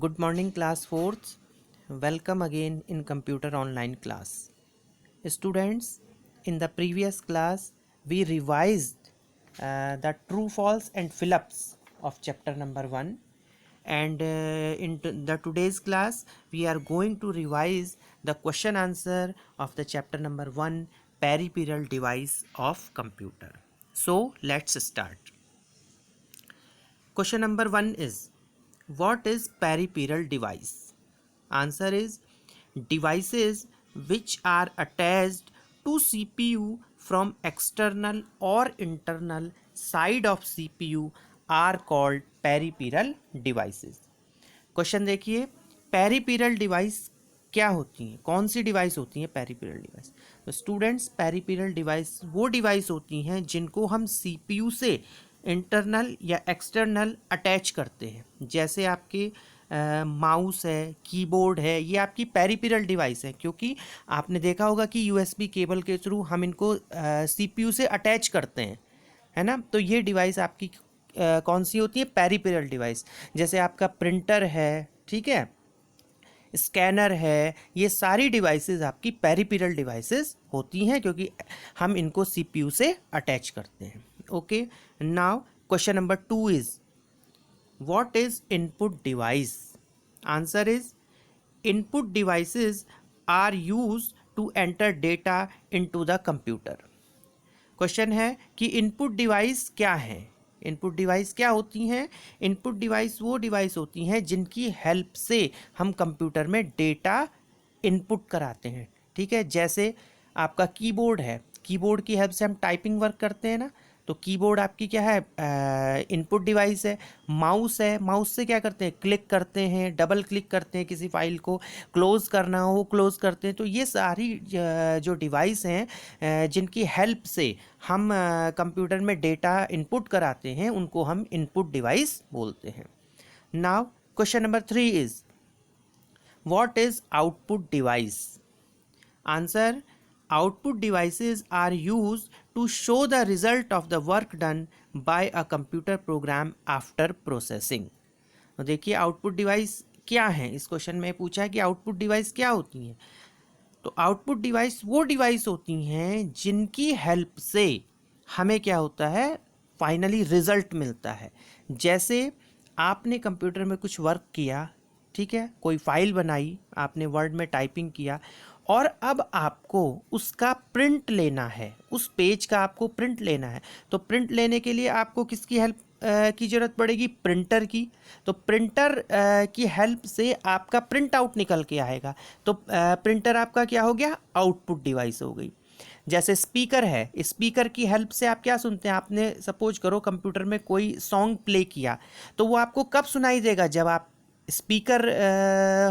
Good morning, class 4th. Welcome again in computer online class. Students, in the previous class, we revised the true, false, and fill ups of chapter number 1. And in the today's class, we are going to revise the question answer of the chapter number 1 peripheral device of computer. So, let's start. Question number 1 is, what is peripheral device? Answer is, devices which are attached to CPU from external or internal side of CPU are called peripheral devices. Question देखिए, peripheral device क्या होती हैं, कौन सी device होती हैं peripheral device? तो students, peripheral device वो device होती हैं जिनको हम सीपीयू से इंटरनल या एक्सटर्नल अटैच करते हैं। जैसे आपके माउस है, कीबोर्ड है, ये आपकी पेरिफेरल डिवाइस है, क्योंकि आपने देखा होगा कि यूएसबी केबल के थ्रू हम इनको सीपीयू से अटैच करते हैं, है ना। तो ये डिवाइस आपकी कौन सी होती है? Peripheral device. जैसे आपका प्रिंटर है, ठीक है, स्कैनर है, ये सारी डिवाइसेस आपकी पेरिफेरल डिवाइसेस होती हैं, क्योंकि हम इनको सीपीयू से अटैच करते हैं। Okay, now question number 2 is, what is input device? Answer is, input devices are used to enter data into the computer. Question है कि इनपुट डिवाइस क्या है? इनपुट डिवाइस क्या होती हैं? इनपुट डिवाइस वो डिवाइस होती हैं जिनकी हेल्प से हम कंप्यूटर में डेटा इनपुट कराते हैं, ठीक है। जैसे आपका कीबोर्ड है, कीबोर्ड की हेल्प से हम टाइपिंग वर्क करते हैं ना, तो कीबोर्ड आपकी क्या है? इनपुट डिवाइस है। माउस है, माउस से क्या करते हैं? क्लिक करते हैं, डबल क्लिक करते हैं, किसी फाइल को क्लोज करना हो क्लोज करते हैं। तो ये सारी जो डिवाइस हैं जिनकी हेल्प से हम कंप्यूटर में डेटा इनपुट कराते हैं, उनको हम इनपुट डिवाइस बोलते हैं। Now question number 3 is, what is output device? Answer, output devices are used to show the result of the work done by a computer program after processing. तो देखिए, output device क्या है? इस question में पूछा है कि आउटपुट डिवाइस क्या होती हैं। तो आउटपुट डिवाइस वो डिवाइस होती हैं जिनकी हेल्प से हमें क्या होता है? फाइनली रिजल्ट मिलता है। जैसे आपने कंप्यूटर में कुछ वर्क किया, ठीक है, कोई फाइल बनाई, आपने वर्ड में टाइपिंग किया, और अब आपको उसका प्रिंट लेना है, उस पेज का आपको प्रिंट लेना है। तो प्रिंट लेने के लिए आपको किसकी हेल्प की ज़रूरत पड़ेगी? प्रिंटर की। तो प्रिंटर की हेल्प से आपका प्रिंट आउट निकल के आएगा। तो प्रिंटर आपका क्या हो गया? आउटपुट डिवाइस हो गई। जैसे स्पीकर है, स्पीकर की हेल्प से आप क्या सुनते हैं? आपने सपोज करो कंप्यूटर में कोई सॉन्ग प्ले किया, तो वो आपको कब सुनाई देगा? जब आप स्पीकर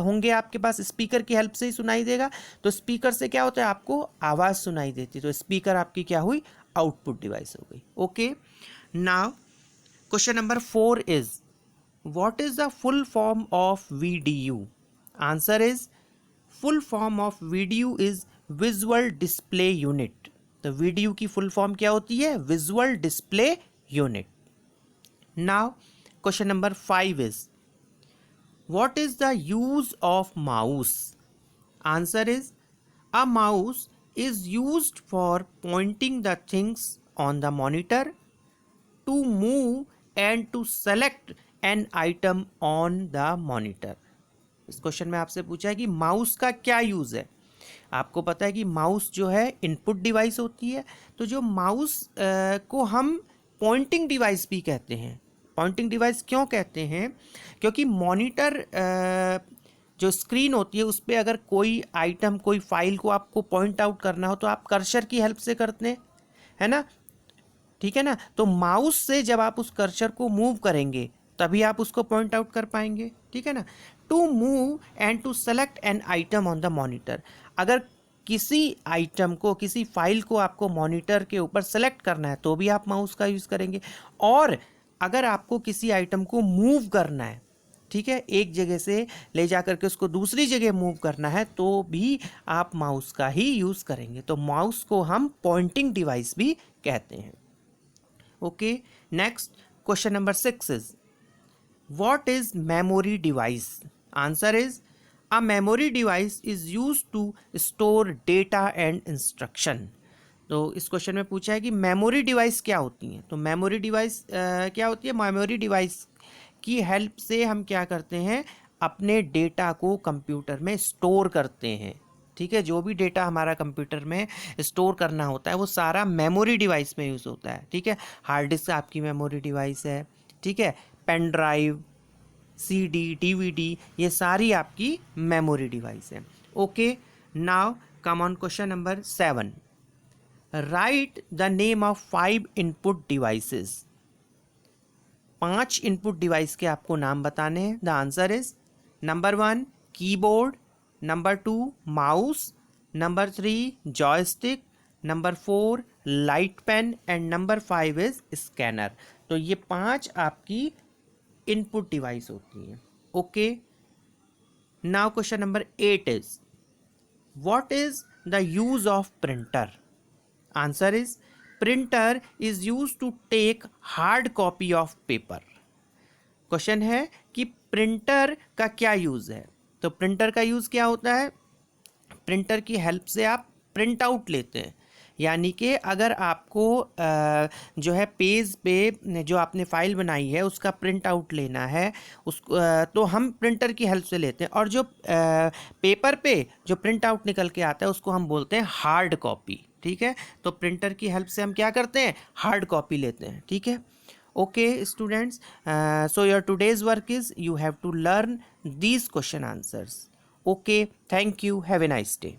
होंगे आपके पास, स्पीकर की हेल्प से ही सुनाई देगा। तो स्पीकर से क्या होता है? आपको आवाज़ सुनाई देती है। तो स्पीकर आपकी क्या हुई? आउटपुट डिवाइस हो गई। Okay, now question number 4 is, what is the full form of VDU? Answer is, full form of VDU is visual display unit. तो वीडीयू की फुल फॉर्म क्या होती है? Visual display unit. Now question number 5 is, what is the use of mouse? Answer is, a mouse is used for pointing the things on the monitor, to move and to select an item on the monitor. इस question में आपसे पूछा है कि mouse का क्या use है। आपको पता है कि माउस जो है इनपुट डिवाइस होती है। तो जो माउस को हम पॉइंटिंग डिवाइस भी कहते हैं। पॉइंटिंग डिवाइस क्यों कहते हैं? क्योंकि मॉनिटर जो स्क्रीन होती है, उस पर अगर कोई आइटम, कोई फाइल को आपको पॉइंट आउट करना हो तो आप कर्सर की हेल्प से करते हैं, है ना, ठीक है ना। तो माउस से जब आप उस कर्सर को मूव करेंगे तभी आप उसको पॉइंट आउट कर पाएंगे, ठीक है ना। To move and to select an item on the monitor, अगर किसी आइटम को, किसी फाइल को आपको मॉनिटर के ऊपर सेलेक्ट करना है तो भी आप माउस का यूज़ करेंगे। और अगर आपको किसी आइटम को मूव करना है, ठीक है, एक जगह से ले जा करके उसको दूसरी जगह मूव करना है, तो भी आप माउस का ही यूज़ करेंगे। तो माउस को हम पॉइंटिंग डिवाइस भी कहते हैं। Okay, next question number 6 is, what is memory device? Answer is a memory device is use to store data and instruction. तो इस क्वेश्चन में पूछा है कि मेमोरी डिवाइस क्या होती हैं। तो मेमोरी डिवाइस क्या होती है? मेमोरी डिवाइस की हेल्प से हम क्या करते हैं, अपने डेटा को कंप्यूटर में स्टोर करते हैं। ठीक है, जो भी डेटा हमारा कंप्यूटर में स्टोर करना होता है वो सारा मेमोरी डिवाइस में यूज़ होता है। ठीक है, हार्ड डिस्क आपकी मेमोरी डिवाइस है। ठीक है, पेन ड्राइव, सीडी, डीवीडी, ये सारी आपकी मेमोरी डिवाइस है। Okay, now come on question number 7। Write the name of 5 input devices. 5 input device के आपको नाम बताने हैं। The answer is number 1 keyboard, number 2 mouse, number 3 joystick, number 4 light pen and number 5 is scanner. तो ये 5 आपकी input device होती हैं। Okay, now question number 8 is what is the use of printer. Answer is printer is use to take hard copy of paper. Question है कि printer का क्या use है। तो प्रिंटर का यूज क्या होता है? प्रिंटर की हेल्प से आप प्रिंट आउट लेते हैं, यानी कि अगर आपको जो है पेज पे जो आपने फाइल बनाई है उसका प्रिंट आउट लेना है उसको तो हम प्रिंटर की हेल्प से लेते हैं। और जो पेपर पे जो प्रिंट आउट निकल के आता है उसको हम बोलते हैं हार्ड कॉपी। ठीक है, तो प्रिंटर की हेल्प से हम क्या करते हैं, हार्ड कॉपी लेते हैं। ठीक है, okay students, so your today's work is you have to learn these question answers. Okay, thank you, have a nice day.